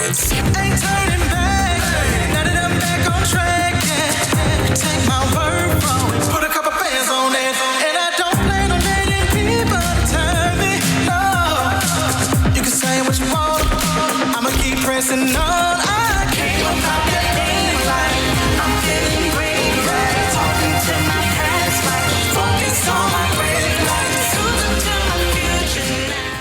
Ain't turning back. Now that I'm back on track, yeah. Take my word from it. Put a couple bands on it. And I don't plan on letting people turn me. No. You can say what you want. I'ma keep pressing on. I can't pop that thing like I'm feeling green. Yeah. Talking to my past like focus on my great life. Moving to my future now.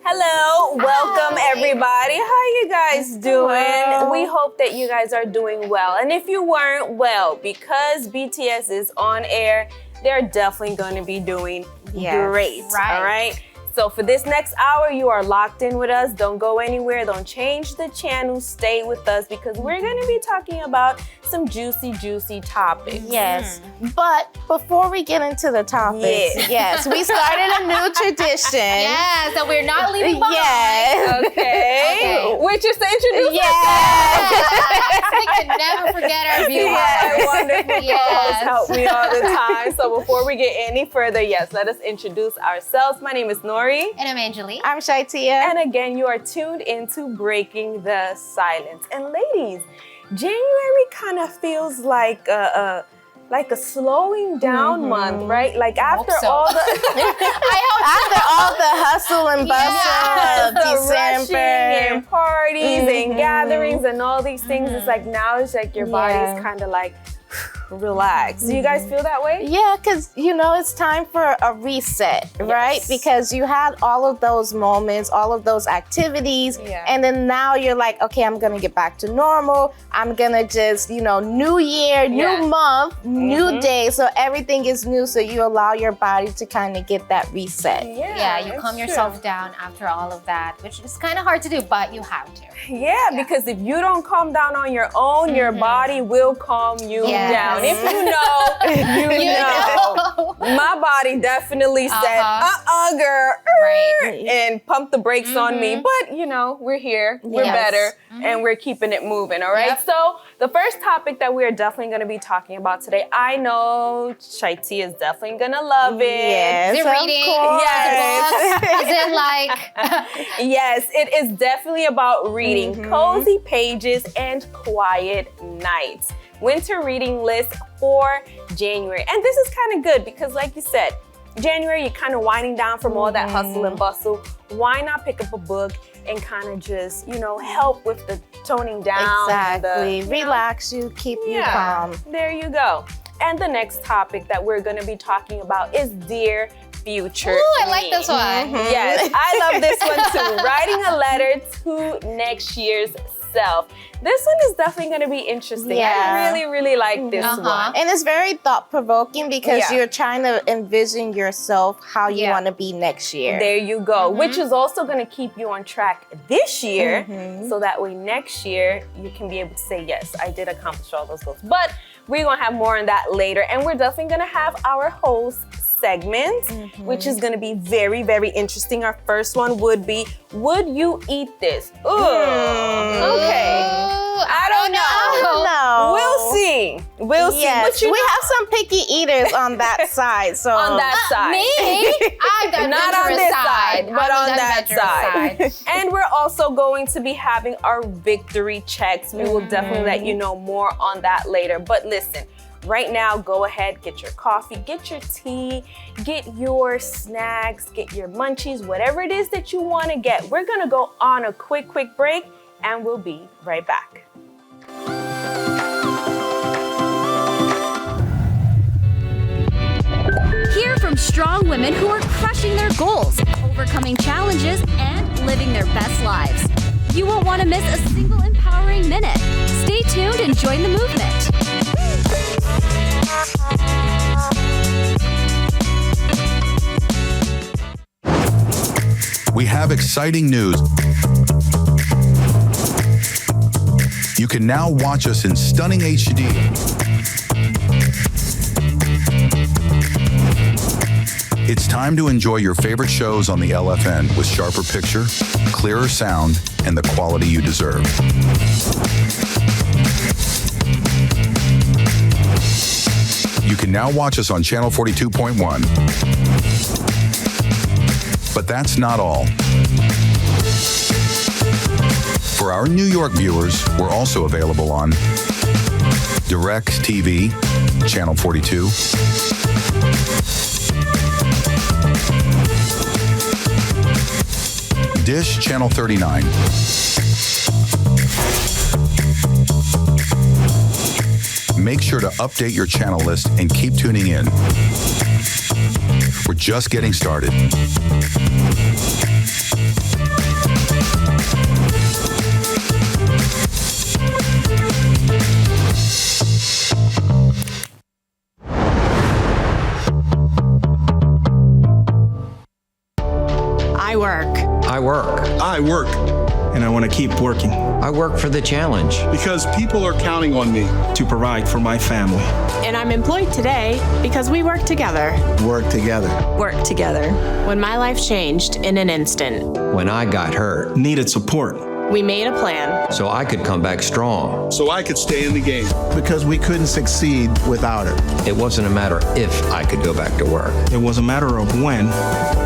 Hello, welcome everybody. How you guys doing? Hello. We hope that you guys are doing well. And if you weren't, well, because BTS is on air, they're definitely going to be doing great. Right. All right. So for this next hour, you are locked in with us. Don't go anywhere. Don't change the channel. Stay with us because we're going to be talking about some juicy topics. Yes, but before we get into the topics, yes, we started a new tradition. Yeah, so we're not leaving behind. Yes. Okay. Which is to introduce Yes. We can never forget our viewers. Yeah, wonderful Yes. co-hosts help me all the time. So before we get any further, yes, let us introduce ourselves. My name is Nori. And I'm Angeli. I'm ShyTia. And again, you are tuned into Breaking the Silence. And ladies, January kind of feels like a slowing down month, right? Like after so. all the After all the hustle and bustle the of rushing December. and parties and gatherings and all these things, it's like now it's like your body's kind of like relax. Do you guys feel that way? Yeah, because it's time for a reset, right? Because you had all of those moments, all of those activities, and then now you're like, okay, I'm gonna get back to normal. I'm gonna just, new year, new month, new day, so everything is new. So you allow your body to kind of get that reset. Yeah, you calm yourself down after all of that, which is kind of hard to do, but you have to. Yeah, because if you don't calm down on your own, your body will calm you down. If you know, you know. My body definitely said, girl, and pumped the brakes on me. But, we're here, we're better, and we're keeping it moving, all right? So the first topic that we're definitely going to be talking about today, I know ShyTia is definitely going to love it. Yes, Is it reading? Yes. Is it like... Yes, it is definitely about reading. Cozy pages and quiet nights. Winter reading list for January. And this is kind of good because like you said, January, you're kind of winding down from all that hustle and bustle. Why not pick up a book and kind of just, help with the toning down. Exactly. Relax you, keep you calm. There you go. And the next topic that we're going to be talking about is Dear Future Ooh, I Me. like this one. Yes, I love this one too. Writing a letter to next year's self. This one is definitely going to be interesting. I really like this one. And it's very thought-provoking because you're trying to envision yourself how you want to be next year. There you go, which is also going to keep you on track this year, so that way next year you can be able to say, yes, I did accomplish all those goals. But we're going to have more on that later, and we're definitely going to have our host segment, which is going to be very, very interesting. Our first one would be, would you eat this? Ooh, okay. I don't know. We'll see. We'll see. But we have some picky eaters on that side. So on that side. Me? I'm the Not on this side, but on that side. And we're also going to be having our victory checks. We will definitely let you know more on that later. But listen, right now, go ahead, get your coffee, get your tea, get your snacks, get your munchies, whatever it is that you want to get. We're going to go on a quick break, and we'll be right back. Hear from strong women who are crushing their goals, overcoming challenges, and living their best lives. You won't want to miss a single empowering minute. Stay tuned and join the movement. We have exciting news. You can now watch us in stunning HD. It's time to enjoy your favorite shows on the LFN with sharper picture, clearer sound, and the quality you deserve. You can now watch us on channel 42.1. But that's not all. For For our New York viewers, we're also available on Direct TV, Channel 42, Dish, Channel 39, make sure to update your channel list and keep tuning in. We're just getting started. I work. I work. I work. And I want to keep working I work for the challenge. Because people are counting on me. to provide for my family. And I'm employed today because we work together. Work together. Work together. When my life changed in an instant, When I got hurt, Needed support. we made a plan. so I could come back strong. So I could stay in the game. Because we couldn't succeed without her. It wasn't a matter if I could go back to work. It was a matter of when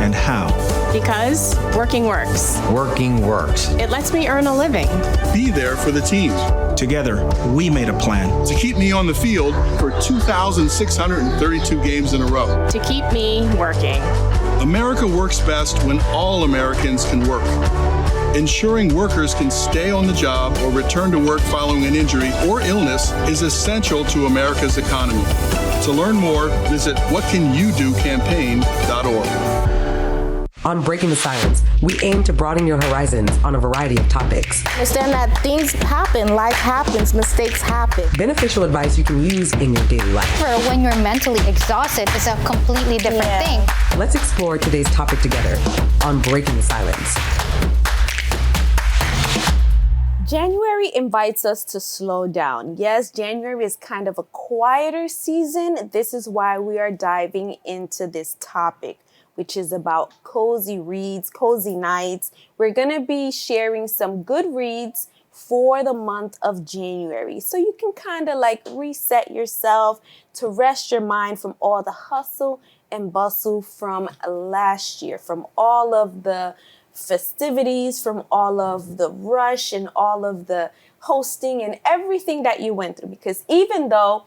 and how. Because working works. Working works. It lets me earn a living. Be there for the teams. Together, we made a plan. To keep me on the field for 2,632 games in a row. To keep me working. America works best when all Americans can work. Ensuring workers can stay on the job or return to work following an injury or illness is essential to America's economy. To learn more, visit whatcanyoudocampaign.org. On Breaking the Silence, we aim to broaden your horizons on a variety of topics. Understand that things happen, life happens, mistakes happen. Beneficial advice you can use in your daily life. For when you're mentally exhausted, it's a completely different thing. Let's explore today's topic together on Breaking the Silence. January invites us to slow down. Yes, January is kind of a quieter season. This is why we are diving into this topic, which is about cozy reads, cozy nights. We're going to be sharing some good reads for the month of January. So you can kind of like reset yourself to rest your mind from all the hustle and bustle from last year, from all of the festivities, from all of the rush and all of the hosting and everything that you went through. Because even though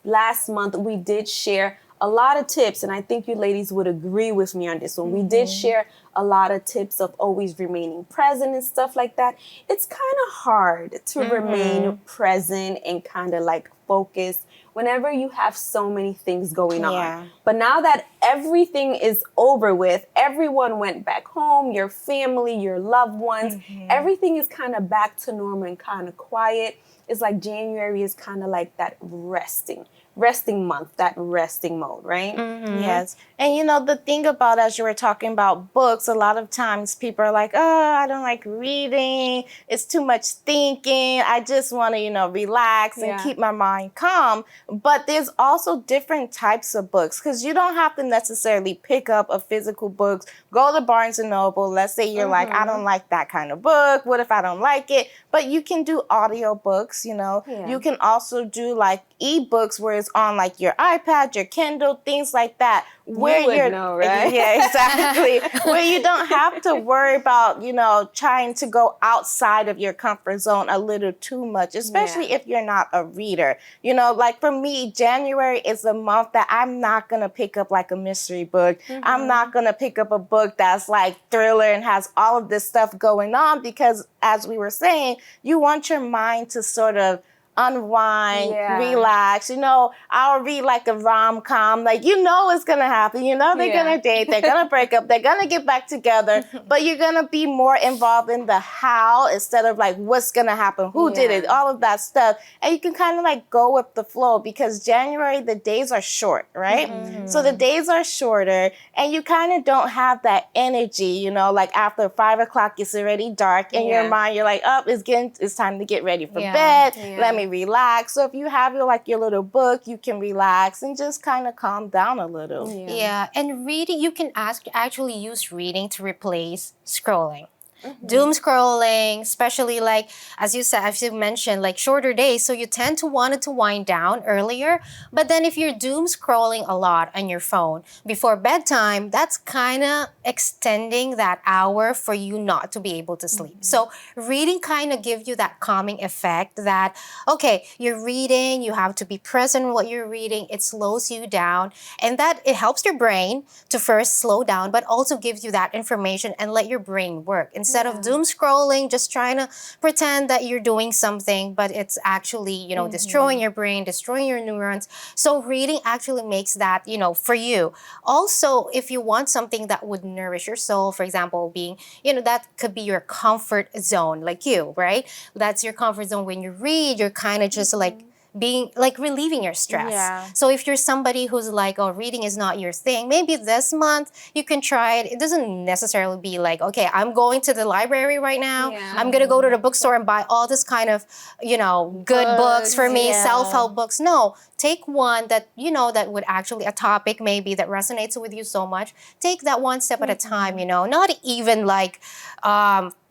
last month we did share a lot of tips, and I think you ladies would agree with me on this one. We did share a lot of tips of always remaining present and stuff like that. It's kind of hard to remain present and kind of like focus whenever you have so many things going on. But now that everything is over with, everyone went back home, your family, your loved ones, everything is kind of back to normal and kind of quiet. It's like January is kind of like that resting month, that resting mode, right? Yes. And you know, the thing about, as you were talking about books, a lot of times people are like, oh, I don't like reading. It's too much thinking. I just want to, relax and keep my mind calm. But there's also different types of books, because you don't have to necessarily pick up a physical book, go to Barnes & Noble. Let's say you're like, I don't like that kind of book. What if I don't like it? But you can do audio books, You can also do like ebooks where it's on like your iPad, your Kindle, things like that. Where you're know, right? Yeah, exactly. Where you don't have to worry about, trying to go outside of your comfort zone a little too much, especially if you're not a reader. Like for me, January is a month that I'm not going to pick up like a mystery book. I'm not going to pick up a book that's like thriller and has all of this stuff going on, because as we were saying, you want your mind to sort of unwind, relax. I'll read like a rom-com, like, it's going to happen. They're going to date, they're going to break up, they're going to get back together, but you're going to be more involved in the how instead of like what's going to happen, who did it, all of that stuff. And you can kind of like go with the flow, because January, the days are short, right? So the days are shorter and you kind of don't have that energy, like after 5 o'clock, it's already dark in your mind. You're like, it's time to get ready for bed. Let me relax. So if you have your little book, you can relax and just kind of calm down a little. Yeah, and reading, you can actually use reading to replace scrolling. Doom scrolling, especially like, as you said, as you mentioned, like shorter days. So you tend to want it to wind down earlier. But then if you're doom scrolling a lot on your phone before bedtime, that's kind of extending that hour for you not to be able to sleep. So reading kind of gives you that calming effect that, okay, you're reading, you have to be present in what you're reading. It slows you down, and that it helps your brain to first slow down, but also gives you that information and let your brain work instead of doom scrolling, just trying to pretend that you're doing something, but it's actually, you know, destroying your brain, destroying your neurons. So reading actually makes that, you know, for you. Also, if you want something that would nourish your soul, for example, being, you know, that could be your comfort zone, like you, right? That's your comfort zone. When you read, you're kind of just like being like relieving your stress. Yeah. So if you're somebody who's like, oh, reading is not your thing, maybe this month you can try it. It doesn't necessarily be like, okay, I'm going to the library right now. I'm going to go to the bookstore and buy all this kind of, you know, good books for me, self-help books. No, take one that, you know, that would actually, a topic maybe that resonates with you so much. Take that one step at a time, you know, not even like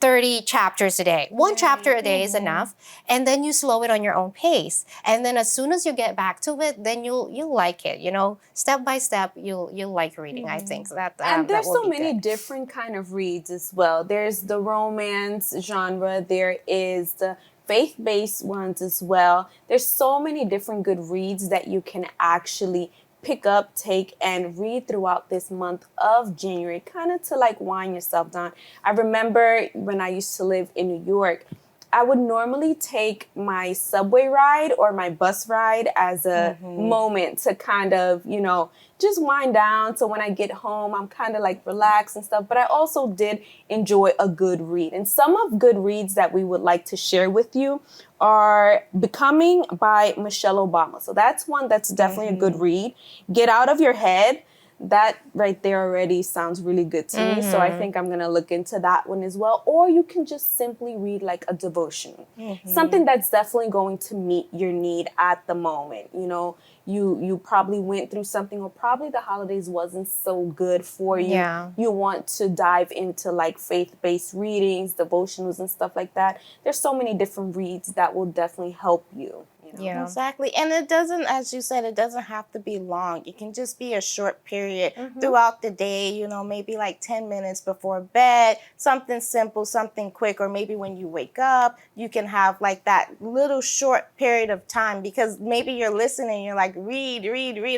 30 chapters a day. One chapter a day is enough. And then you slow it on your own pace. And then as soon as you get back to it, then you'll like it, you know, step by step, you'll like reading, I think. So and there's that will so be many good. different kind of reads as well. There's the romance genre. There is the faith-based ones as well. There's so many different good reads that you can actually pick up, take, and read throughout this month of January, kind of to like wind yourself down. I remember when I used to live in New York, I would normally take my subway ride or my bus ride as a moment to kind of, you know, just wind down. So when I get home, I'm kind of like relaxed and stuff. But I also did enjoy a good read. And some of good reads that we would like to share with you are Becoming by Michelle Obama. So that's one that's definitely a good read. Get Out of Your Head. That right there already sounds really good to me. So I think I'm going to look into that one as well. Or you can just simply read like a devotional. Something that's definitely going to meet your need at the moment. You know, you probably went through something, or probably the holidays wasn't so good for you. Yeah. You want to dive into like faith-based readings, devotionals and stuff like that. There's so many different reads that will definitely help you. You know? Yeah. Exactly. And it doesn't, as you said, it doesn't have to be long. It can just be a short period throughout the day, you know, maybe like 10 minutes before bed, something simple, something quick, or maybe when you wake up, you can have like that little short period of time, because maybe you're listening, you're like, read,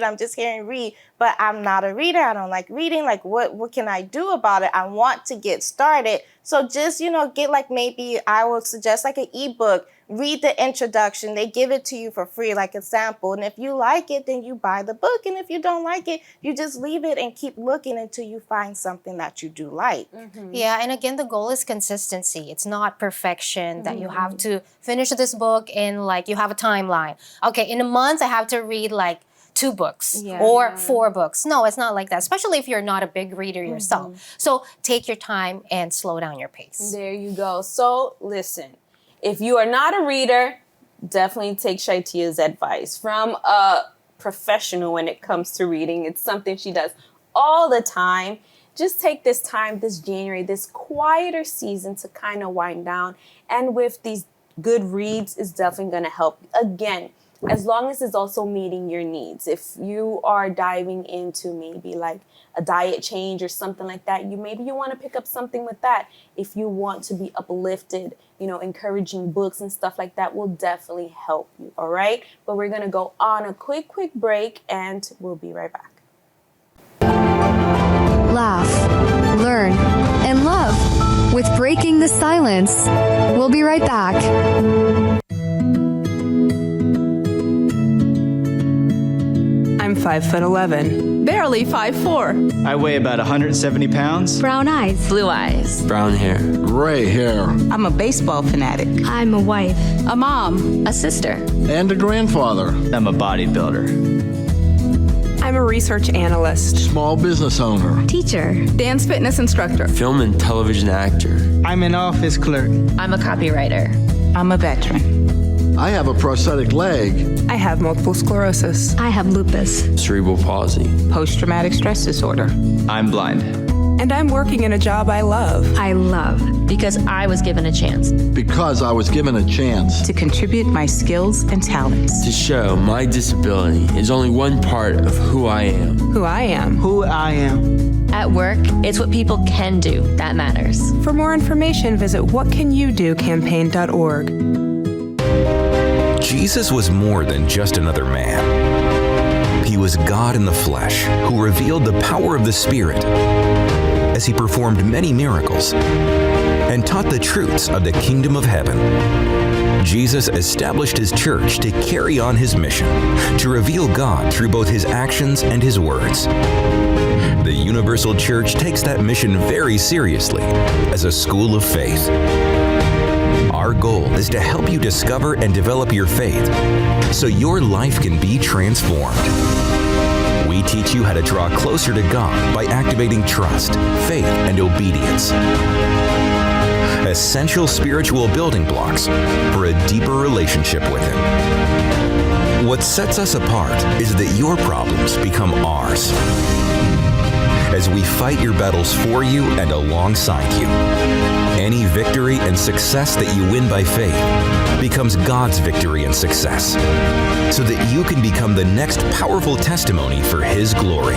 I'm just hearing read, but I'm not a reader. I don't like reading. Like, what can I do about it? I want to get started. So just, you know, get like, maybe I would suggest like an ebook. Read the introduction. They give it to you for free, like a sample. And if you like it, then you buy the book. And if you don't like it, you just leave it and keep looking until you find something that you do like. Yeah, and again, the goal is consistency. It's not perfection that you have to finish this book in like, you have a timeline. Okay, in a month, I have to read like 2 books or 4 books. No, it's not like that, especially if you're not a big reader yourself. So take your time and slow down your pace. There you go. So listen, if you are not a reader, definitely take ShyTia's advice from a professional when it comes to reading. It's something she does all the time. Just take this time, this January, this quieter season to kind of wind down. And with these good reads, it's definitely going to help. Again, as long as it's also meeting your needs. If you are diving into maybe like a diet change or something like that, maybe you want to pick up something with that. If you want to be uplifted, you know, encouraging books and stuff like that will definitely help you. All right. But we're going to go on a quick break and we'll be right back. Laugh, learn, and love with Breaking the Silence. We'll be right back. I'm 5'11", barely 5'4". I weigh about 170 pounds. Brown eyes. Blue eyes. Brown hair. Gray hair. I'm a baseball fanatic. I'm a wife. A mom. A sister. And a grandfather. I'm a bodybuilder. I'm a research analyst. Small business owner. Teacher. Dance fitness instructor. Film and television actor. I'm an office clerk. I'm a copywriter. I'm a veteran. I have a prosthetic leg. I have multiple sclerosis. I have lupus. Cerebral palsy. Post-traumatic stress disorder. I'm blind. And I'm working in a job I love. I love because I was given a chance. Because I was given a chance. To contribute my skills and talents. To show my disability is only one part of who I am. Who I am. Who I am. At work, it's what people can do that matters. For more information, visit whatcanyoudocampaign.org. Jesus was more than just another man. He was God in the flesh who revealed the power of the Spirit as he performed many miracles and taught the truths of the kingdom of heaven. Jesus established his church to carry on his mission, to reveal God through both his actions and his words. The Universal Church takes that mission very seriously as a school of faith. Our goal is to help you discover and develop your faith so your life can be transformed. We teach you how to draw closer to God by activating trust, faith, and obedience. Essential spiritual building blocks for a deeper relationship with Him. What sets us apart is that your problems become ours. As we fight your battles for you and alongside you, any victory and success that you win by faith becomes God's victory and success, so that you can become the next powerful testimony for His glory.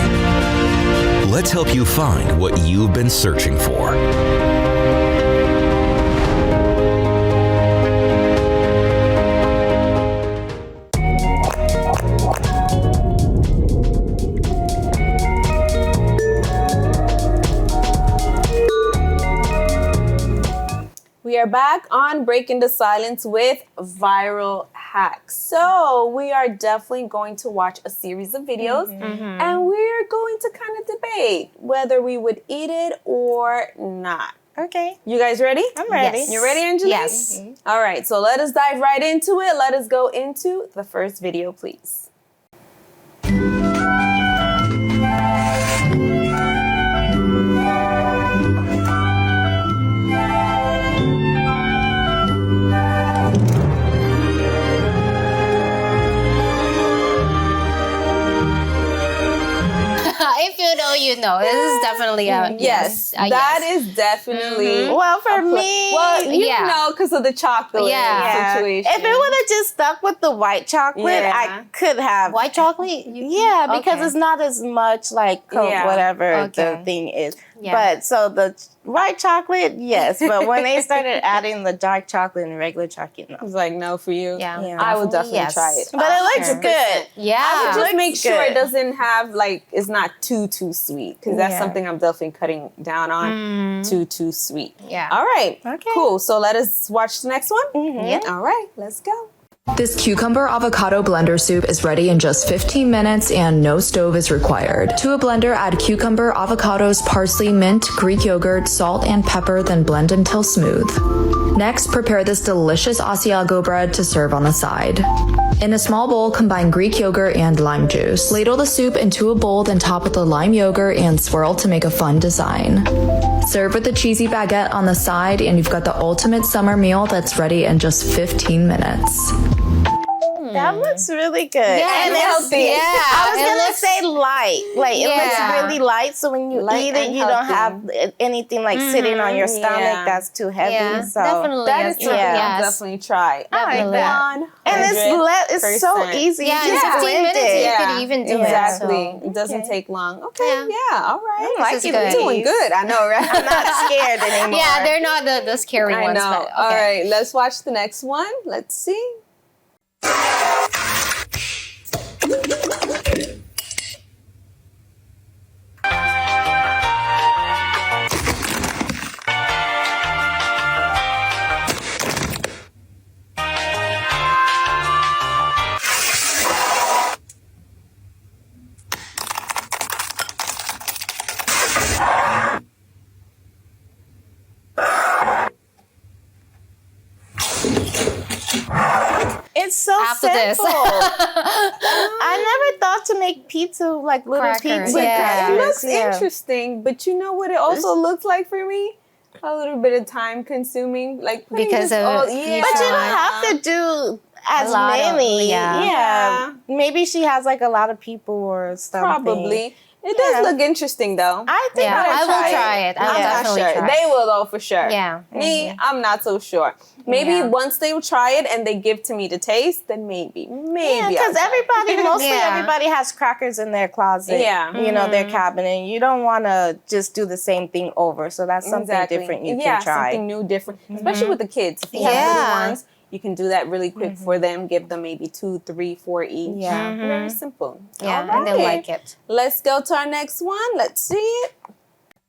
Let's help you find what you've been searching for. We are back on Breaking the Silence with Viral Hacks. So we are definitely going to watch a series of videos and we're going to kind of debate whether we would eat it or not. Okay. You guys ready? I'm ready. Yes. You ready, Angeli? Yes. All right, so let us dive right into it. Let us go into the first video, please. If you know, you know. This is definitely a yes. That is definitely. Well, for me, well, you know, because of the chocolate situation. If it would have just stuck with the white chocolate, I could have. White chocolate? Because it's not as much like Coke, whatever the thing is. But so the white chocolate, yes. But when they started adding the dark chocolate and regular chocolate, no. I was like, no for you. Yeah. I would definitely try it. But it looks good. Yeah. I would just make sure good. it doesn't have like, it's not too sweet. Because that's something I'm definitely cutting down on. Too sweet. Yeah. All right. Okay. Cool. So let us watch the next one. All right. Let's go. This cucumber avocado blender soup is ready in just 15 minutes and no stove is required. To a blender, add cucumber, avocados, parsley, mint, Greek yogurt, salt, and pepper, then blend until smooth. Next, prepare this delicious Asiago bread to serve on the side. In a small bowl, combine Greek yogurt and lime juice. Ladle the soup into a bowl, then top with the lime yogurt and swirl to make a fun design. Serve with a cheesy baguette on the side, and you've got the ultimate summer meal that's ready in just 15 minutes. That looks really good. Yeah, and it's healthy. Yeah, I was gonna looks- say light. Like it looks really light, so when you eat it, you don't have anything like sitting on your stomach that's too heavy. Yeah, so definitely. That is something I'll Yes. definitely try. I like that. And it's so easy. Yeah, You in just 15 blend minutes it. you could even do exactly. it. So. It doesn't take long. Okay, all right. I like This is it. good. Doing good. I know, right? I'm not scared anymore. Yeah, they're not the scary I ones. know. But, okay. All right, let's watch the next one. Let's see. It's so After this. simple. I never thought to make pizza like little Crackers, pizza. yeah. It looks Yeah. interesting, but you know what it also looks like for me? A little bit of time consuming, like putting Because this of all, But you don't have to do as A lot of- many. yeah. Maybe she has like a lot of people or something. probably. It does look interesting, though. I think I will try it. I'm not sure. They will, though, for sure. Yeah. Me, I'm not so sure. Maybe once they try it and they give to me to taste, then maybe. Because everybody has crackers in their closet. Yeah. You know, their cabinet. You don't want to just do the same thing over. So that's something different you can try. Something new, different. Especially with the kids. If you have little ones, you can do that really quick for them. Give them maybe 2, 3, 4 each. Yeah. Very simple. Yeah, and they'll like it. Let's go to our next one. Let's see it.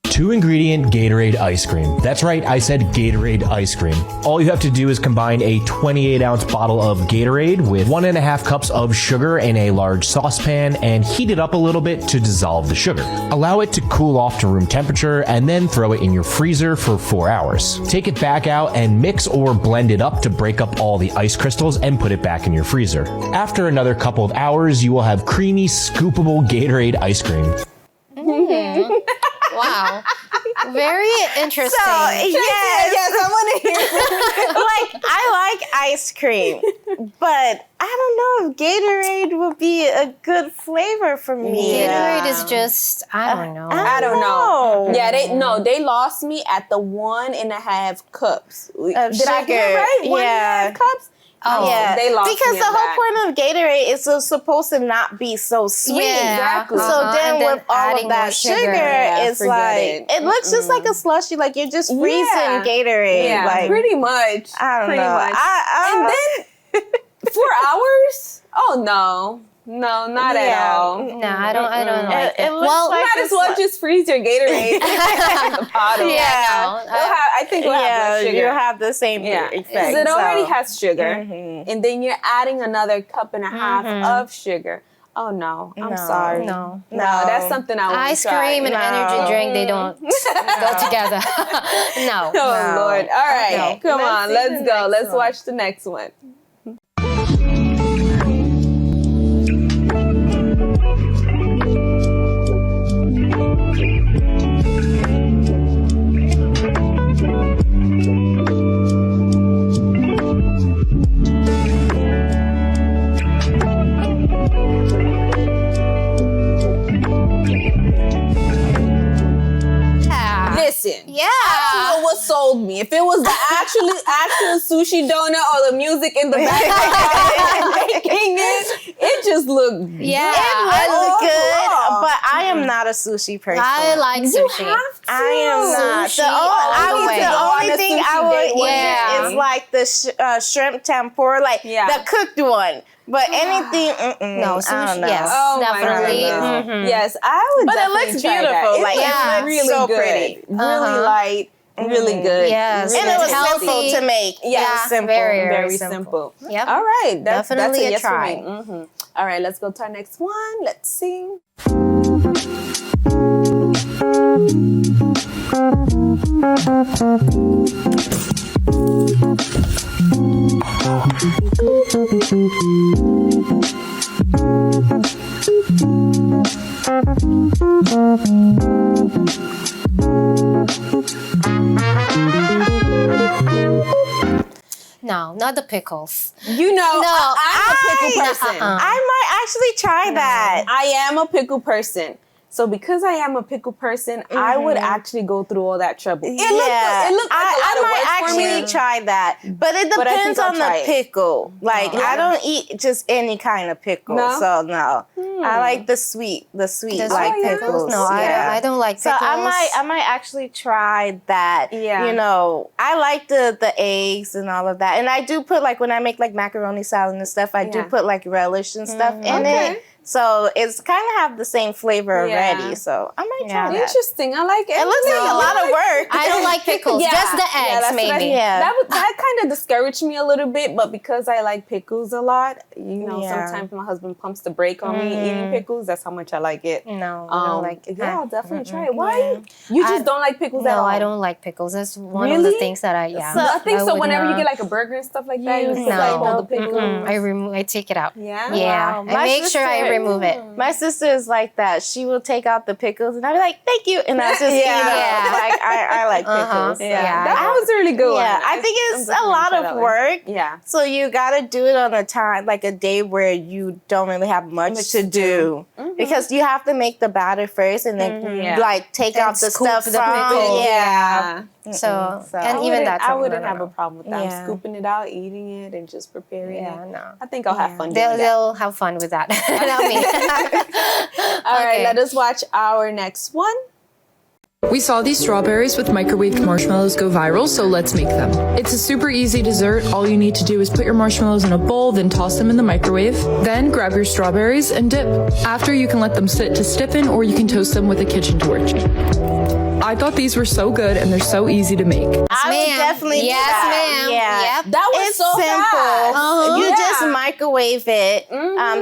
2-ingredient Gatorade ice cream. That's right, I said Gatorade ice cream. All you have to do is combine a 28-ounce bottle of Gatorade with 1.5 cups of sugar in a large saucepan and heat it up a little bit to dissolve the sugar. Allow it to cool off to room temperature and then throw it in your freezer for 4 hours. Take it back out and mix or blend it up to break up all the ice crystals and put it back in your freezer. After another couple of hours, you will have creamy, scoopable Gatorade ice cream. Wow. Very interesting. So, yes, I want to hear. Like, I like ice cream, but I don't know if Gatorade would be a good flavor for me. Gatorade is just, I don't know. I don't know. Yeah, they lost me at the 1.5 cups. Did I get it right? 1.5 cups? Oh, yeah. They lost because me the on whole that. point of Gatorade is supposed to not be so sweet. Yeah, exactly. So then and with all adding of that more sugar, it's forget like it looks just like a slushy. Like you're just freezing Gatorade. Yeah, like, pretty much. I don't pretty know. Much. And then 4 hours? Oh no. No, not at all. No, I don't like it. Well, might as well just freeze your Gatorade in the bottle. I think we'll have less sugar. You'll have the same effect. Because it already has sugar, and then you're adding another 1.5 cups of sugar. Oh no, I'm sorry. No, that's something I want to try. Ice cream and energy drink, they don't go together. No. Oh Lord. All right, come on, let's go. Let's watch the next one. Listen, that's what sold me. If it was the actual sushi donut or the music in the background making it just looked good. Yeah, it looked good, but I am not a sushi person. I like sushi. I am not. Sushi The only thing I would eat is like the shrimp tempura, like the cooked one. But anything, no, sushi, I don't know. yes, definitely. Yes, I would. But it looks beautiful. Like it looks really so good. pretty, really light, really good. Yes, really and it was healthy. simple to make. Yeah, simple, very simple. Yep. All right, that's Definitely a a yes try. for me. All right, let's go to our next one. Let's see. No, not the pickles. You know, I'm a pickle person. I might actually try that. I am a pickle person. So because I am a pickle person, I would actually go through all that trouble. It looked like a lot of work for me. I might actually try that, but it depends on the pickle. Like I don't eat just any kind of pickle, so no. I like the sweet pickles. No, I don't like pickles. So I might actually try that. Yeah. You know, I like the eggs and all of that, and I do put like when I make like macaroni salad and stuff, I do put like relish and stuff in it. So it's kind of have the same flavor already. So I might try that. Interesting. I like it. It looks like a lot of work. I don't like pickles. Just the eggs, maybe. That kind of discouraged me a little bit, but because I like pickles a lot, sometimes my husband pumps the brake on me eating pickles. That's how much I like it. No, I don't like it. Yeah, I'll definitely try it. Why? You just don't like pickles at all? No, I don't like pickles. That's one of the things that I So I think so. Whenever you get like a burger and stuff like that, you put like all the pickles. I take it out. Yeah. Yeah. Wow. I make sure I remove it. My sister is like that. She will take out the pickles, and I'll be like, "Thank you," and I'll just eat them. Like I like pickles. That was a really good one. Yeah, I think it's a lot of work. Yeah. So you gotta do it on a time, like a day where you don't really have much to do, because you have to make the batter first, and then like take out the stuff from. So and even that, I wouldn't have a problem with that. I'm scooping it out, eating it, and just preparing it. No. I think I'll have fun doing that. They'll have fun with that. Not me. All right, let us watch our next one. We saw these strawberries with microwaved marshmallows go viral, so let's make them. It's a super easy dessert. All you need to do is put your marshmallows in a bowl, then toss them in the microwave. Then grab your strawberries and dip. After, you can let them sit to stiffen, or you can toast them with a kitchen torch. I thought these were so good, and they're so easy to make. I would definitely do that. Ma'am. Yeah. Yep. That was It's so simple. fast. You just microwave it,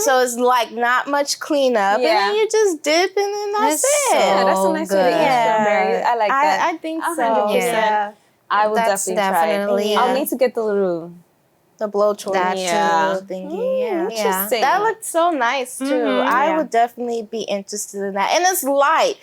so it's like not much cleanup, and then you just dip, and then that's it. That's a nice way to eat strawberries. I like that. I think so. 100%. Yeah. I will That's definitely try it. I'll need to get the little The blowtorch thingy. Interesting. That looked so nice too. I would definitely be interested in that. And it's light,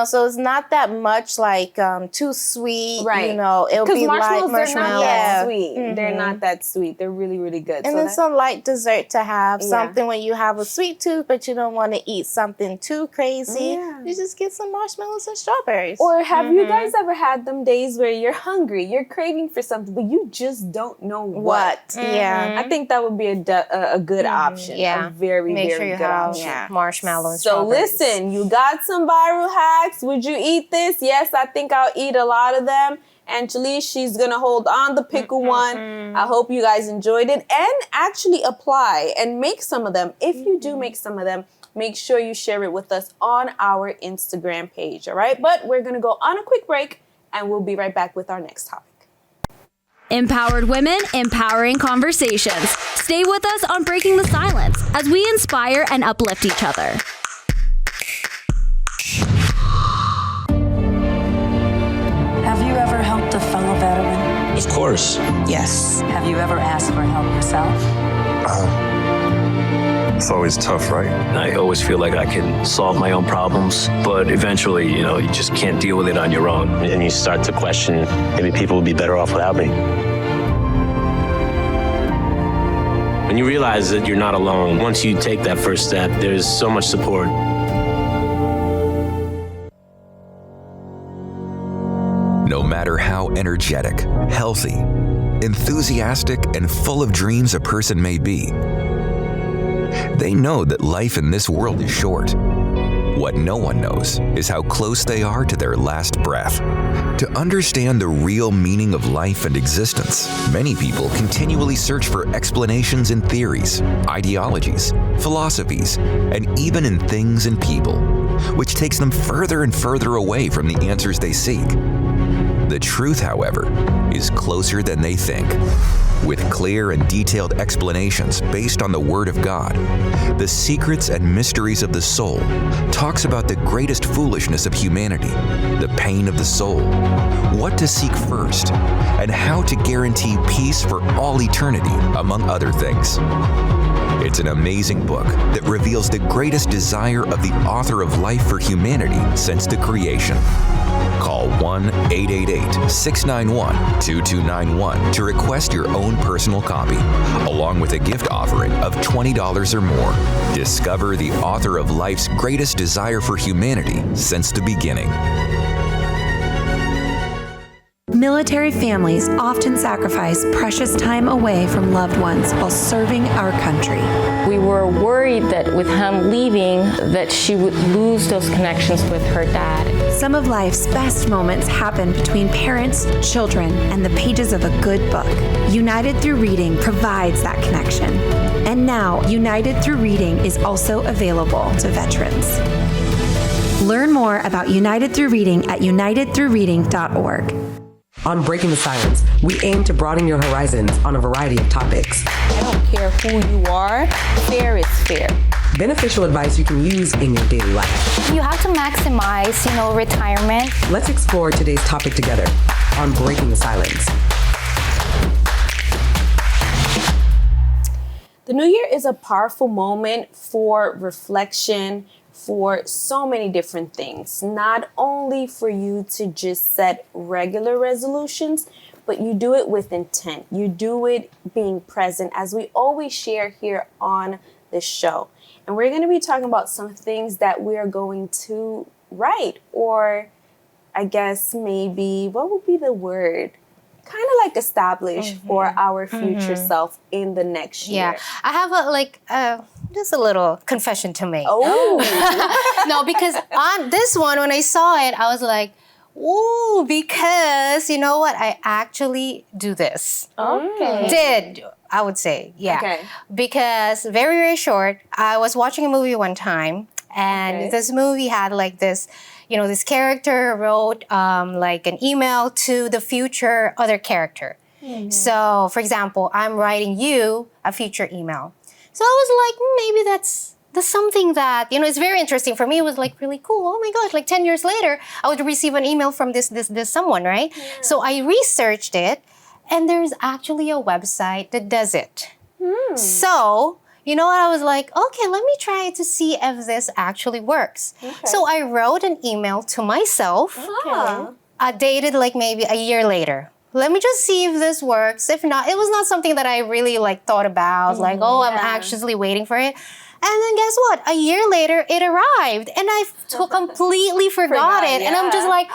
so it's not that much like too sweet. Right. It'll be light marshmallows. They're not that sweet. They're not that sweet. They're really, really good. And it's a light dessert to have. Something when you have a sweet tooth, but you don't want to eat something too crazy. You just get some marshmallows and strawberries. Or have you guys ever had them days where you're hungry, you're craving for something, but you just don't know what? Yeah. I think that would be a good option. Yeah. A very, Make very sure you good have option. marshmallow and So strawberries. listen, you got some viral hacks. Would you eat this? Yes, I think I'll eat a lot of them. Angeli, she's gonna hold on the pickle one. I hope you guys enjoyed it and actually apply and make some of them. If you do make some of them, make sure you share it with us on our Instagram page, all right? But we're gonna go on a quick break and we'll be right back with our next topic. Empowered women, empowering conversations. Stay with us on Breaking the Silence as we inspire and uplift each other. Have you ever helped a fellow veteran? Of course. Yes. Have you ever asked for help yourself? It's always tough, right? I always feel like I can solve my own problems, but eventually, you just can't deal with it on your own. And you start to question, maybe people would be better off without me. When you realize that you're not alone, once you take that first step, there's so much support. No matter how energetic, healthy, enthusiastic, and full of dreams a person may be, they know that life in this world is short. What no one knows is how close they are to their last breath. To understand the real meaning of life and existence, many people continually search for explanations in theories, ideologies, philosophies, and even in things and people, which takes them further and further away from the answers they seek. The truth, however, is closer than they think. With clear and detailed explanations based on the Word of God, The Secrets and Mysteries of the Soul talks about the greatest foolishness of humanity, the pain of the soul, what to seek first, and how to guarantee peace for all eternity, among other things. It's an amazing book that reveals the greatest desire of the author of life for humanity since the creation. Call 1-888-691-2291 to request your own personal copy, along with a gift offering of $20 or more. Discover the author of life's greatest desire for humanity since the beginning. Military families often sacrifice precious time away from loved ones while serving our country. We were worried that with him leaving, that she would lose those connections with her dad. Some of life's best moments happen between parents, children, and the pages of a good book. United Through Reading provides that connection. And now, United Through Reading is also available to veterans. Learn more about United Through Reading at unitedthroughreading.org. On Breaking the Silence, we aim to broaden your horizons on a variety of topics. I don't care who you are, fair is fair. Beneficial advice you can use in your daily life. You have to maximize, retirement. Let's explore today's topic together on Breaking the Silence. The The new year is a powerful moment for reflection, for so many different things. Not only for you to just set regular resolutions, but you do it with intent. You do it being present, as we always share here on the show. And we're going to be talking about some things that we are going to write, or I guess maybe, what would be the word? Kind of like establish for our future self in the next year. Yeah, I have just a little confession to make. Oh. No, because on this one, when I saw it, I was like, ooh, because you know what? I actually do this. Okay. I would say, yeah. Okay. Because very, very short, I was watching a movie one time, and this movie had like this, this character wrote like an email to the future other character. So, for example, I'm writing you a future email. So I was like, maybe that's something that, it's very interesting. For me, it was like really cool. Oh my gosh, like 10 years later, I would receive an email from this someone, right? Yeah. So I researched it, and there's actually a website that does it. So, you know what? I was like, okay, let me try to see if this actually works. Okay. So I wrote an email to myself, dated like maybe a year later. Let me just see if this works. If not, it was not something that I really like thought about. I'm anxiously waiting for it. And then guess what? A year later, it arrived, and I completely forgot it. Yeah. And I'm just like,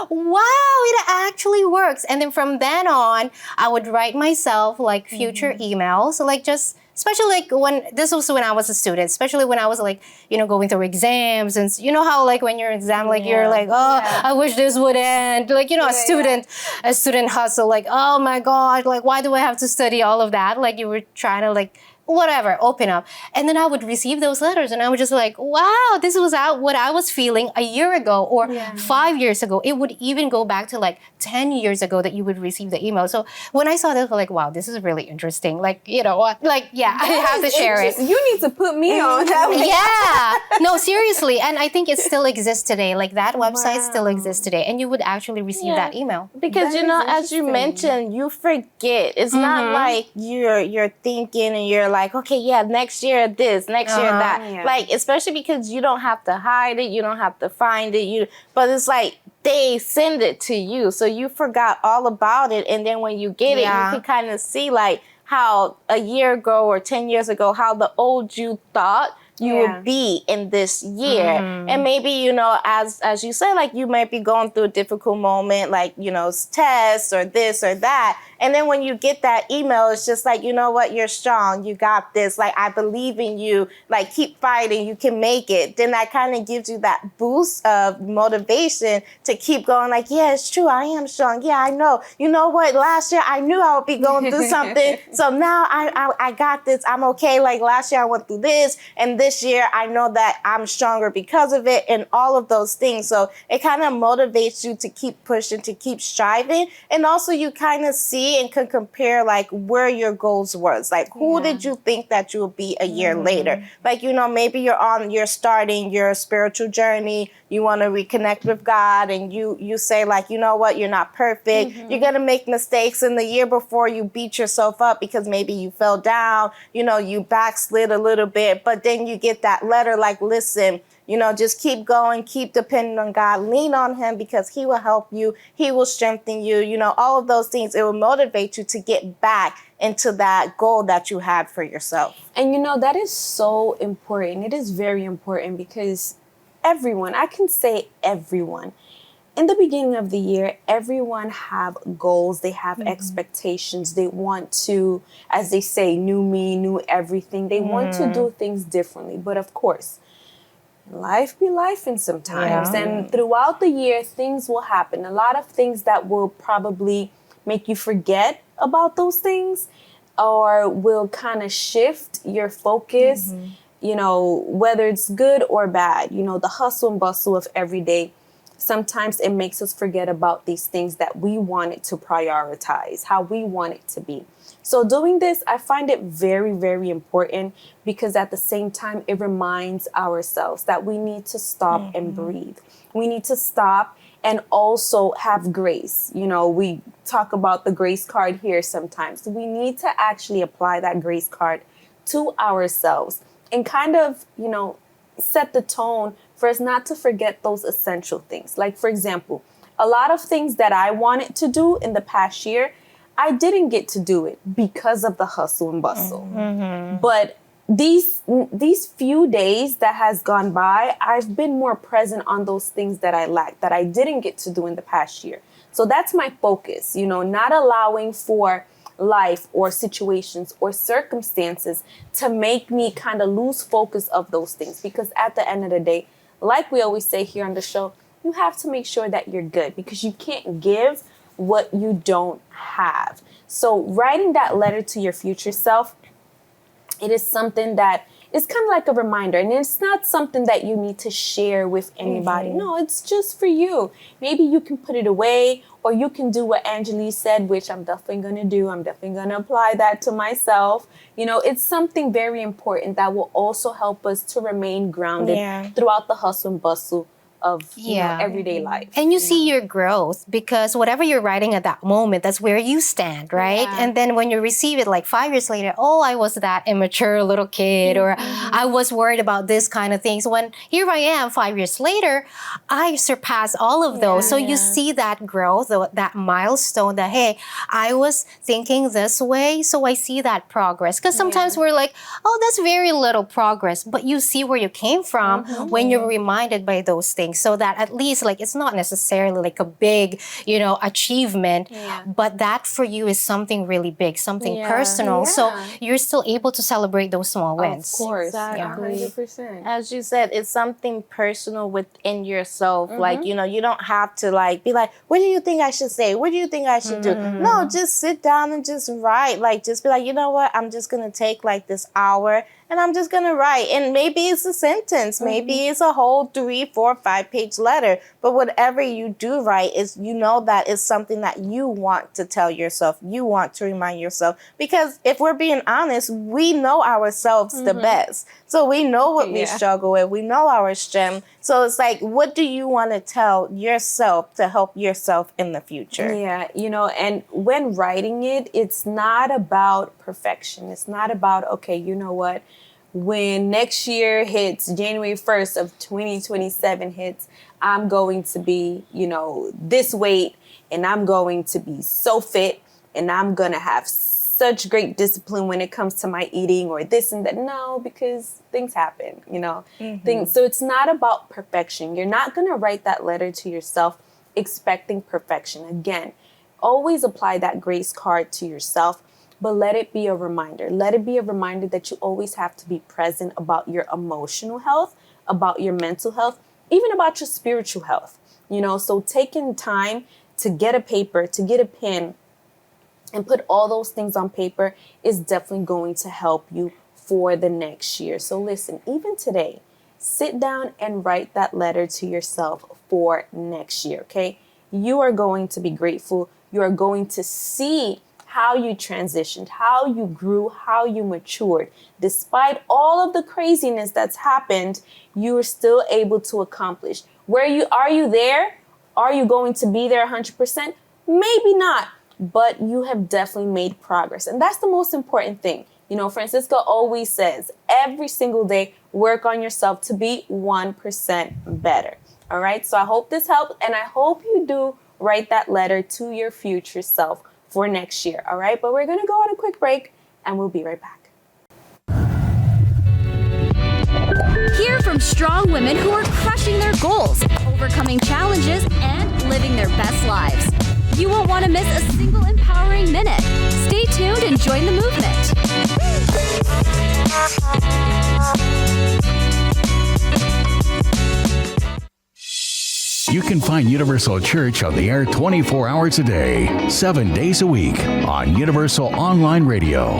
wow, it actually works. And then from then on, I would write myself like future emails, like just, especially like this was when I was a student, especially when I was like, going through exams, and you know how like when you're in exam, like you're like, I wish this would end. Like, a student hustle, like, oh my God, like why do I have to study all of that? Like you were trying to like, whatever, open up. And then I would receive those letters, and I was just like, wow, this was what I was feeling a year ago or 5 years ago. It would even go back to like 10 years ago that you would receive the email. So when I saw this, I was like, wow, this is really interesting. Like, you know what? Like, yeah, I have to share it. You need to put me on that. Yeah. No, seriously. And I think it still exists today. Like that website still exists today. And you would actually receive that email. Because, as you mentioned, you forget. It's not like you're thinking and you're like, okay, next year this, next year that. Yeah. Like, especially because you don't have to hide it, you don't have to find it, but it's like they send it to you, so you forgot all about it, and then when you get it, you can kind of see like how a year ago or 10 years ago, how the old you thought you would be in this year. And maybe, as you said, like you might be going through a difficult moment, like, tests or this or that. And then when you get that email, it's just like, you know what, you're strong, you got this, like, I believe in you, like, keep fighting, you can make it. Then that kind of gives you that boost of motivation to keep going, like, yeah, it's true, I am strong, yeah, I know. You know what, last year I knew I would be going through something, so now I got this, I'm okay. Like last year I went through this, and this year I know that I'm stronger because of it, and all of those things. So it kind of motivates you to keep pushing, to keep striving. And also you kind of see and can compare like where your goals was. Like who did you think that you would be a year later? Like, maybe you're starting your spiritual journey. You want to reconnect with God, and you say like, you know what, you're not perfect. You're going to make mistakes. And the year before you beat yourself up because maybe you fell down, you backslid a little bit, but then you get that letter like, listen, just keep going, keep depending on God, lean on him because he will help you. He will strengthen you. All of those things, it will motivate you to get back into that goal that you had for yourself. And that is so important. It is very important because everyone, I can say everyone, in the beginning of the year, everyone have goals, they have expectations, they want to, as they say, new me, new everything. They want to do things differently. But of course, life be lifing sometimes. Yeah. And throughout the year, things will happen. A lot of things that will probably make you forget about those things or will kind of shift your focus, whether it's good or bad, the hustle and bustle of every day. Sometimes it makes us forget about these things that we wanted to prioritize, how we want it to be. So doing this, I find it very, very important because at the same time, it reminds ourselves that we need to stop and breathe. We need to stop and also have grace. We talk about the grace card here sometimes. We need to actually apply that grace card to ourselves and kind of, set the tone for us not to forget those essential things. Like, for example, a lot of things that I wanted to do in the past year, I didn't get to do it because of the hustle and bustle. But these few days that has gone by, I've been more present on those things that I lacked, that I didn't get to do in the past year. So that's my focus, not allowing for life or situations or circumstances to make me kind of lose focus of those things. Because at the end of the day, like we always say here on the show, you have to make sure that you're good, because you can't give what you don't have. So writing that letter to your future self, it is something that is kind of like a reminder. And it's not something that you need to share with anybody. No, it's just for you. Maybe you can put it away, or you can do what Angeli said, which I'm definitely going to do. I'm definitely going to apply that to myself. It's something very important that will also help us to remain grounded throughout the hustle and bustle of everyday life. And you see your growth, because whatever you're writing at that moment, that's where you stand, right? And then when you receive it like 5 years later, I was that immature little kid, or I was worried about this kind of things. When here I am 5 years later, I surpassed all of those. So you see that growth, that milestone that, hey, I was thinking this way, so I see that progress. Because sometimes we're like, that's very little progress. But you see where you came from when you're reminded by those things. So that at least it's not necessarily like a big, achievement, but that for you is something really big, something personal. So you're still able to celebrate those small wins. Of course. Exactly. 100%. As you said, it's something personal within yourself. Like, you don't have to be like, what do you think I should say? What do you think I should do? No, just sit down and just write. Just be like, you know what? I'm just going to take this hour and I'm just going to write. And maybe it's a sentence. Maybe it's a whole 3, 4, 5-page letter. But whatever you do write is, that is something that you want to tell yourself. You want to remind yourself. Because if we're being honest, we know ourselves the best. So we know what we struggle with. We know our strength. So it's like, what do you want to tell yourself to help yourself in the future? Yeah, and when writing it, it's not about perfection. It's not about, okay, you know what? When next year hits, January 1st of 2027 hits, I'm going to be, this weight, and I'm going to be so fit, and I'm going to have such great discipline when it comes to my eating, or this and that. No, because things happen, So it's not about perfection. You're not going to write that letter to yourself expecting perfection. Again, always apply that grace card to yourself. But let it be a reminder. Let it be a reminder that you always have to be present about your emotional health, about your mental health, even about your spiritual health. So taking time to get a paper, to get a pen, and put all those things on paper is definitely going to help you for the next year. So listen, even today, sit down and write that letter to yourself for next year, okay? You are going to be grateful. You are going to see how you transitioned, how you grew, how you matured. Despite all of the craziness that's happened, you are still able to accomplish. Are you there? Are you going to be there 100%? Maybe not, but you have definitely made progress. And that's the most important thing. Francisco always says, every single day, work on yourself to be 1% better. All right. So I hope this helped. And I hope you do write that letter to your future self for next year. All right. But we're going to go on a quick break and we'll be right back. Hear from strong women who are crushing their goals, overcoming challenges, and living their best lives. You won't want to miss a single empowering minute. Stay tuned and join the movement. You can find Universal Church on the air 24 hours a day, 7 days a week on Universal Online Radio,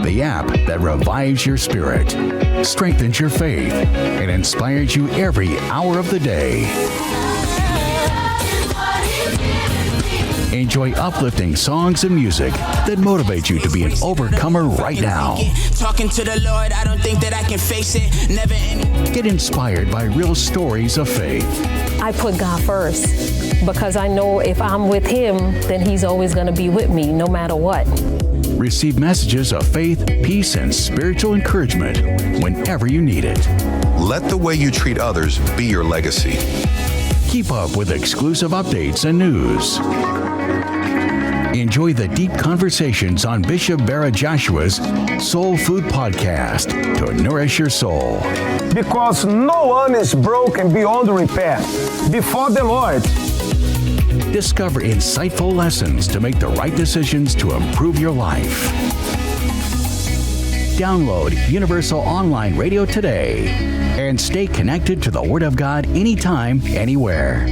the app that revives your spirit, strengthens your faith, and inspires you every hour of the day. Enjoy uplifting songs and music that motivate you to be an overcomer right now. Talking to the Lord, I don't think that I can face it. Never Get inspired by real stories of faith. I put God first because I know if I'm with Him, then He's always going to be with me no matter what. Receive messages of faith, peace, and spiritual encouragement whenever you need it. Let the way you treat others be your legacy. Keep up with exclusive updates and news. Enjoy the deep conversations on Bishop Bara Joshua's Soul Food Podcast to nourish your soul. Because no one is broken beyond repair before the Lord. Discover insightful lessons to make the right decisions to improve your life. Download Universal Online Radio today and stay connected to the Word of God anytime, anywhere.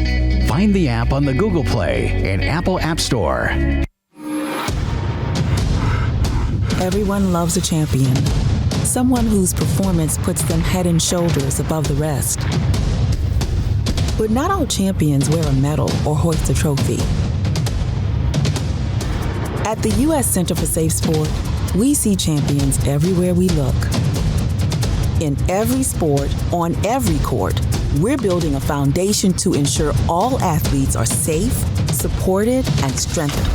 Find the app on the Google Play and Apple App Store. Everyone loves a champion, someone whose performance puts them head and shoulders above the rest. But not all champions wear a medal or hoist a trophy. At the U.S. Center for Safe Sport, we see champions everywhere we look. In every sport, on every court, we're building a foundation to ensure all athletes are safe, supported, and strengthened.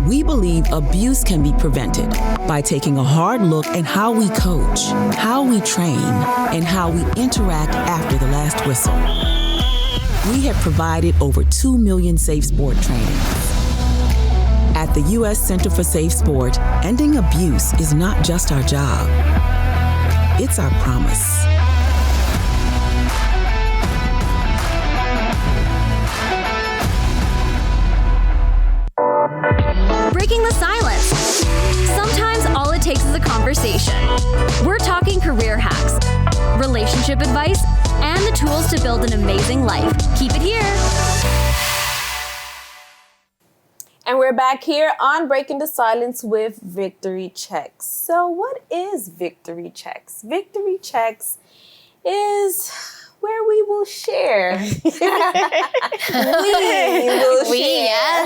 We believe abuse can be prevented by taking a hard look at how we coach, how we train, and how we interact after the last whistle. We have provided over 2 million safe sport trainings. At the U.S. Center for Safe Sport, ending abuse is not just our job, it's our promise. Breaking the silence. Sometimes all it takes is a conversation. We're talking career hacks, relationship advice, and the tools to build an amazing life. Keep it here. And we're back here on Breaking the Silence with Victory Checks. So what is Victory Checks? Victory Checks is where we will share. Yes,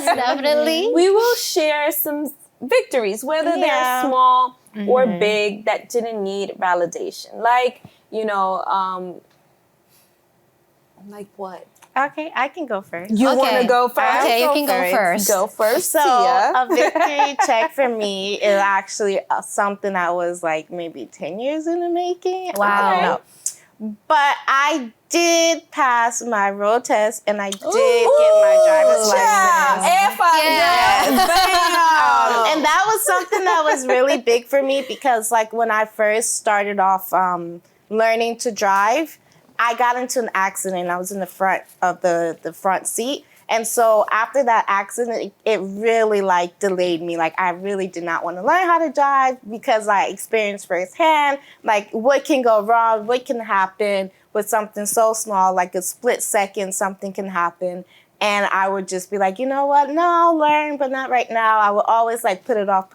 definitely. We will share some victories, whether they're small or big, that didn't need validation. Like, like what? Okay, I can go first. You want to go first? Okay, you can go first. Go first, So Tia. a victory check for me is actually something that was like maybe 10 years in the making. Wow. I don't know. But I did pass my road test and I did get my driver's license. And that was something that was really big for me because like when I first started off learning to drive, I got into an accident. I was in the front of the front seat. And so after that accident, it really like delayed me. Like I really did not want to learn how to drive because I experienced firsthand, like what can go wrong, what can happen with something so small, like a split second, something can happen. And I would just be like, you know what? No, I'll learn, but not right now. I would always like put it off.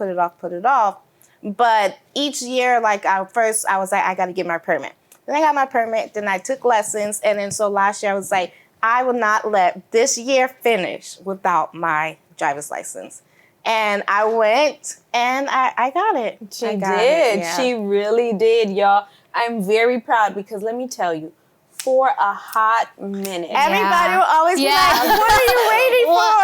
But each year, like I was like, I got to get my permit. Then I got my permit, then I took lessons. And then so last year I was like, I will not let this year finish without my driver's license. And I went and I got it. She did. She really did, y'all. I'm very proud because let me tell you, for a hot minute. Everybody will always be like, what are you waiting for?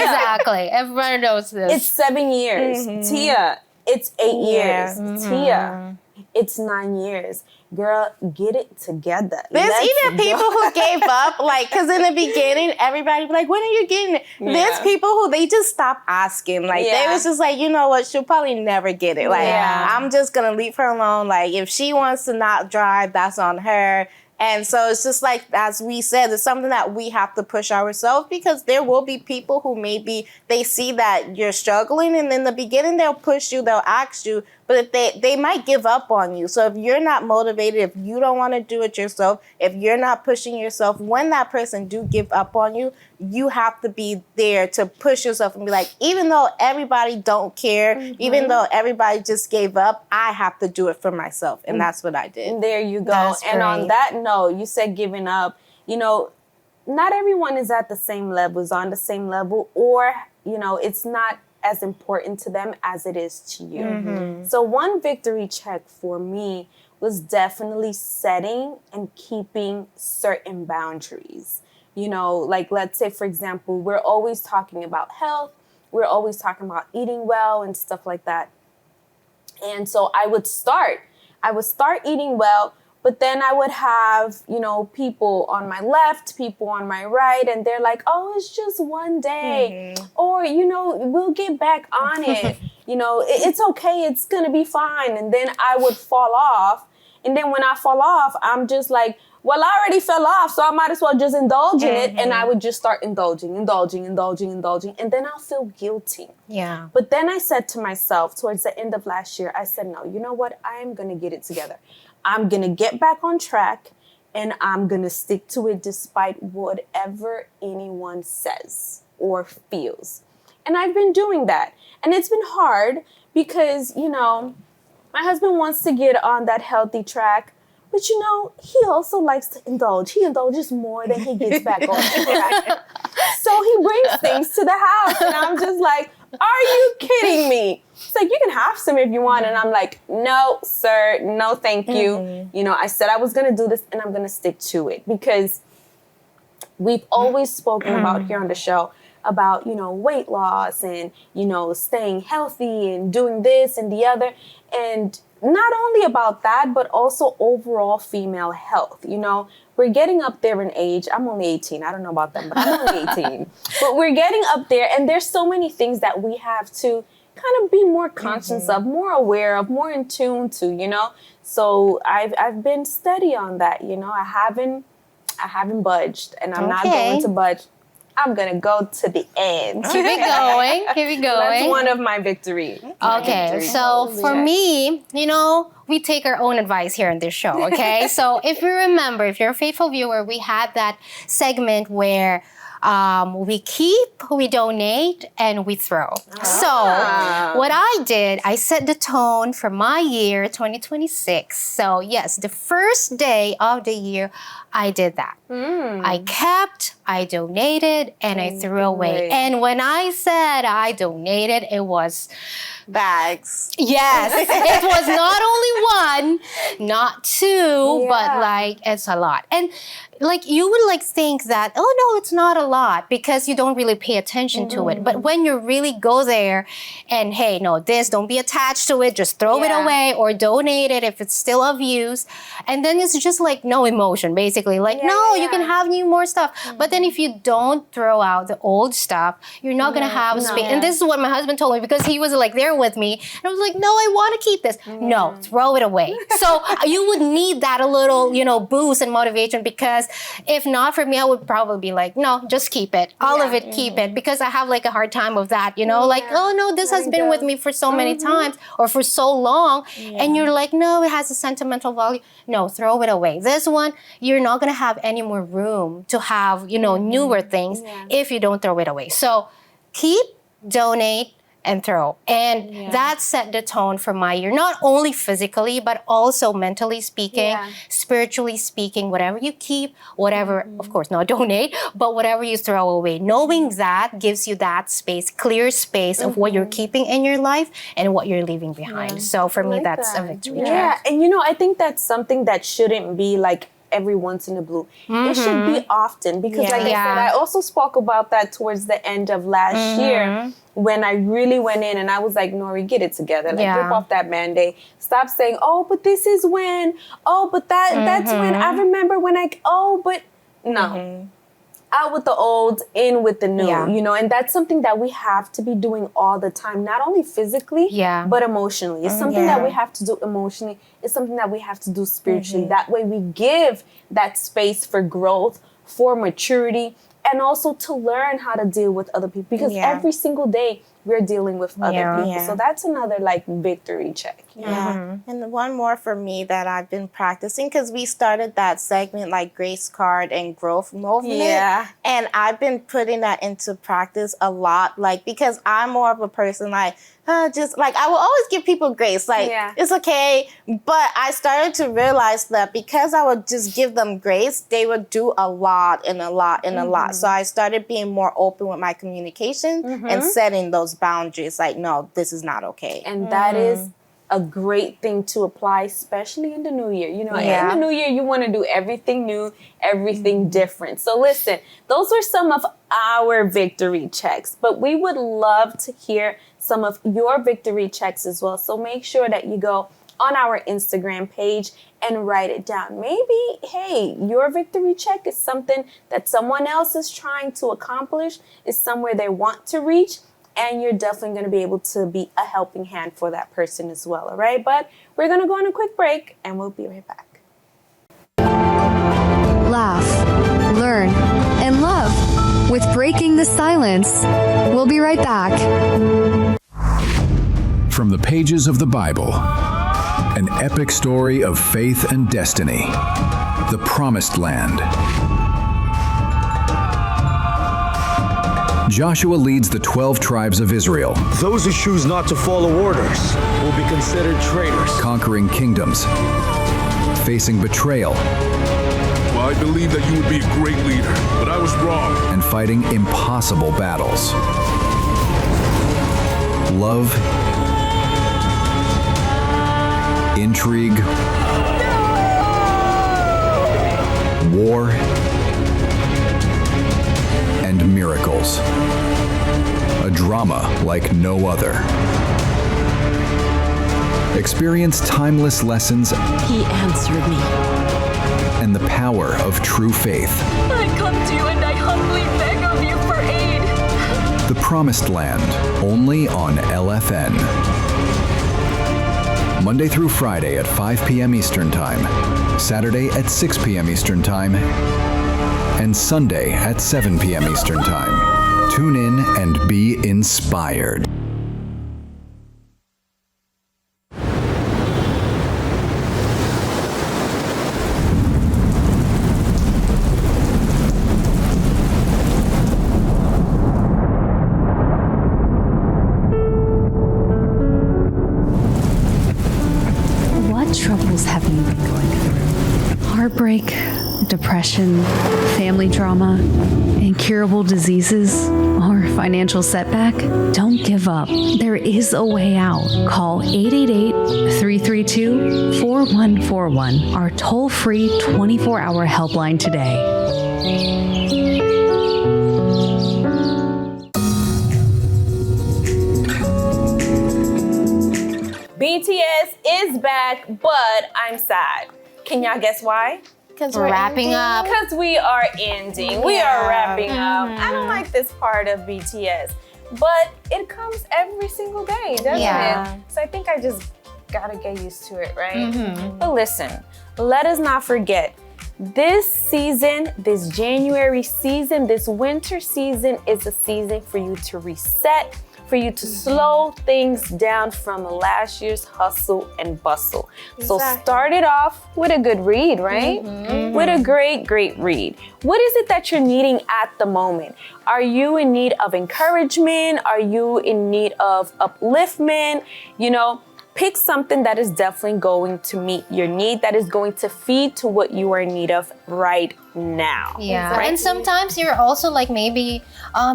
Exactly. Everybody knows this. It's 7 years. Tia, it's 8 years. Tia, it's 9 years. Girl, get it together. There's even people who gave up, like, because in the beginning, everybody was like, when are you getting it? Yeah. There's people who, they just stopped asking. Like, they was just like, you know what, she'll probably never get it. Like, I'm just going to leave her alone. Like, if she wants to not drive, that's on her. And so it's just like, as we said, it's something that we have to push ourselves because there will be people who maybe they see that you're struggling and in the beginning they'll push you, they'll ask you, but if they might give up on you. So if you're not motivated, if you don't want to do it yourself, if you're not pushing yourself, when that person do give up on you, you have to be there to push yourself and be like, even though everybody don't care, even though everybody just gave up, I have to do it for myself. And that's what I did. There you go. That's and great. On that note, you said giving up, you know, not everyone is at the same level, is on the same level, or, you know, it's not as important to them as it is to you. So one victory check for me was definitely setting and keeping certain boundaries. You know, like let's say, for example, we're always talking about health. We're always talking about eating well and stuff like that. And so I would start eating well, but then I would have, you know, people on my left, people on my right, and they're like, oh, it's just one day. Or, you know, we'll get back on it. You know, it's okay. It's going to be fine. And then I would fall off. And then when I fall off, I'm just like, well, I already fell off, so I might as well just indulge in it. And I would just start indulging. And then I'll feel guilty. Yeah. But then I said to myself towards the end of last year, I said, no, you know what? I am going to get it together. I'm going to get back on track, and I'm going to stick to it despite whatever anyone says or feels. And I've been doing that. And it's been hard because, you know, my husband wants to get on that healthy track, but, you know, he also likes to indulge. He indulges more than he gets back on track. So he brings things to the house, and I'm just like, are you kidding me? It's like, you can have some if you want. And I'm like, no, sir, no, thank you. You know, I said I was going to do this, and I'm going to stick to it, because we've always spoken about here on the show about, you know, weight loss and, you know, staying healthy and doing this and the other. And not only about that, but also overall female health. You know, we're getting up there in age. I'm only 18. I don't know about them, but I'm only 18. But we're getting up there, and there's so many things that we have to kind of be more conscious of, more aware of, more in tune to, you know. So I've been steady on that, you know. I haven't budged, and I'm not going to budge. I'm going to go to the end. Keep it going. Keep it going. That's one of my victories. Okay, so for me, you know, we take our own advice here on this show, okay? So if you remember, if you're a faithful viewer, we had that segment where we keep, we donate, and we throw. So what I did, I set the tone for my year 2026. So yes, the first day of the year, I did that. I kept, I donated, and I threw away. And when I said I donated, it was bags. Yes, it was not only one, not two, but like it's a lot. And like you would like think that, oh no, it's not a lot because you don't really pay attention to it. But when you really go there and hey, no, this, don't be attached to it, just throw it away or donate it if it's still of use. And then it's just like no emotion, basically. Like, no, you can have more stuff. But then if you don't throw out the old stuff, you're not gonna have space. And this is what my husband told me because he was like there with me. And I was like, no, I want to keep this. No, throw it away. So you would need that a little, you know, boost and motivation because if not for me, I would probably be like, no, just keep it. All of it, keep it. Because I have like a hard time with that, you know, like, oh no, this has been with me for so many times or for so long. And you're like, no, it has a sentimental value. No, throw it away. This one, you're not going to have any more room to have, you know, newer things if you don't throw it away. So keep, donate, and throw. And that set the tone for my year, not only physically, but also mentally speaking, spiritually speaking, whatever you keep, whatever, of course, not donate, but whatever you throw away. Knowing that gives you that space, clear space of what you're keeping in your life and what you're leaving behind. So for me, that's a victory. Yeah, and you know, I think that's something that shouldn't be like every once in a blue. It should be often because like I said, I also spoke about that towards the end of last year when I really went in and I was like, Nori, get it together. Like rip off that Band-Aid. Stop saying, oh, but this is when, oh, but that's when I remember when but no. Out with the old, in with the new, you know, and that's something that we have to be doing all the time, not only physically, but emotionally. It's something that we have to do emotionally. It's something that we have to do spiritually. That way we give that space for growth, for maturity, and also to learn how to deal with other people. Because every single day we're dealing with other people. So that's another like victory check. Yeah. And one more for me that I've been practicing, because we started that segment like Grace Card and Growth Movement. Yeah. And I've been putting that into practice a lot, like, because I'm more of a person like, just like, I will always give people grace. Like, it's okay. But I started to realize that because I would just give them grace, they would do a lot and a lot and a lot. So I started being more open with my communication and setting those boundaries. Like, no, this is not okay. And that is a great thing to apply, especially in the new year. You know, in the new year, you want to do everything new, everything different. So listen, those were some of our victory checks, but we would love to hear some of your victory checks as well. So make sure that you go on our Instagram page and write it down. Maybe, hey, your victory check is something that someone else is trying to accomplish, is somewhere they want to reach, and you're definitely going to be able to be a helping hand for that person as well, all right? But we're going to go on a quick break, and we'll be right back. Laugh, learn, and love with Breaking the Silence. We'll be right back. From the pages of the Bible, an epic story of faith and destiny, the Promised Land. Joshua leads the 12 tribes of Israel. Those who choose not to follow orders will be considered traitors. Conquering kingdoms, facing betrayal. Well, I believe that you would be a great leader, but I was wrong. And fighting impossible battles. Love, intrigue, war, and miracles. A drama like no other. Experience timeless lessons. He answered me. And the power of true faith. I come to you and I humbly beg of you for aid. The Promised Land, only on LFN. Monday through Friday at 5 p.m. Eastern Time, Saturday at 6 p.m. Eastern Time, and Sunday at 7 p.m. Eastern Time. Tune in and be inspired. What troubles have you been going through? Heartbreak, depression, family trauma, incurable diseases, or financial setback? Don't give up. There is a way out. Call 888-332-4141, our toll-free 24-hour helpline today. BTS is back, but I'm sad. Can y'all guess why? Because we're wrapping up. Because we are ending. We are wrapping up. I don't like this part of BTS, but it comes every single day, doesn't it? So I think I just gotta get used to it, right? But listen, let us not forget, this season, this January season, this winter season is a season for you to reset, for you to slow things down from last year's hustle and bustle. So start it off with a good read, right? With a great read. What is it that you're needing at the moment? Are you in need of encouragement? Are you in need of upliftment? You know, pick something that is definitely going to meet your need, that is going to feed to what you are in need of right now. Yeah, and sometimes you're also like maybe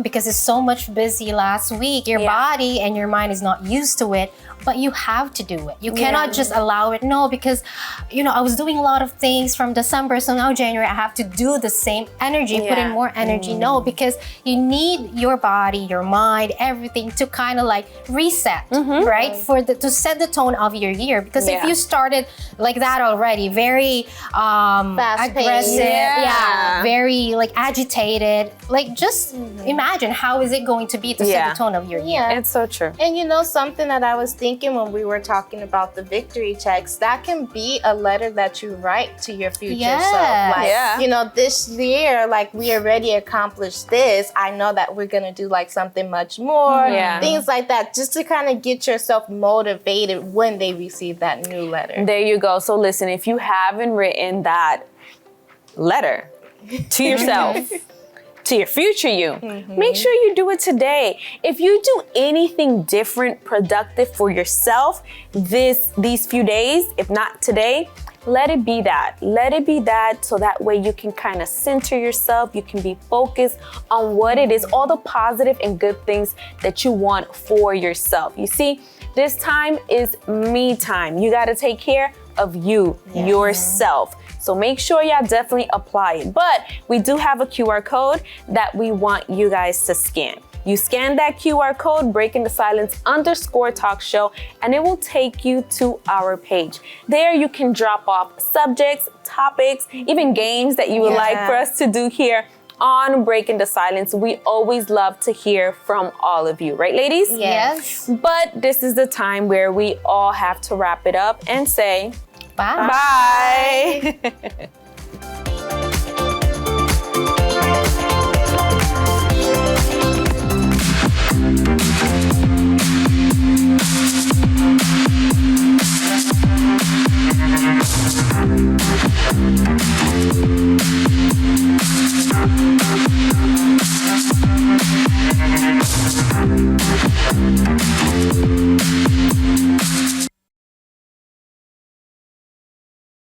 because it's so much busy last week, your body and your mind is not used to it, but you have to do it. You cannot just allow it. No, because you know, I was doing a lot of things from December, so now January I have to do the same energy, put in more energy. No, because you need your body, your mind, everything to kind of like reset, right? To set the tone of your year. Because if you started like that already, very aggressive, Yeah, very like agitated. Like just imagine how is it going to be to set the tone of your year. It's so true. And you know, something that I was thinking when we were talking about the victory checks, that can be a letter that you write to your future self. Like, you know, this year, like we already accomplished this. I know that we're gonna do like something much more. Things like that, just to kind of get yourself motivated when they receive that new letter. There you go. So listen, if you haven't written that letter to yourself, to your future you, make sure you do it today. If you do anything different, productive for yourself these few days, if not today, let it be that. Let it be that, so that way you can kind of center yourself. You can be focused on what it is, all the positive and good things that you want for yourself. You see, this time is me time. You got to take care of you, yourself. So make sure y'all definitely apply it. But we do have a QR code that we want you guys to scan. You scan that QR code, Breaking the Silence _talk show, and it will take you to our page. There you can drop off subjects, topics, even games that you would like for us to do here on Breaking the Silence. We always love to hear from all of you, right, ladies? Yes. But this is the time where we all have to wrap it up and say bye. Bye.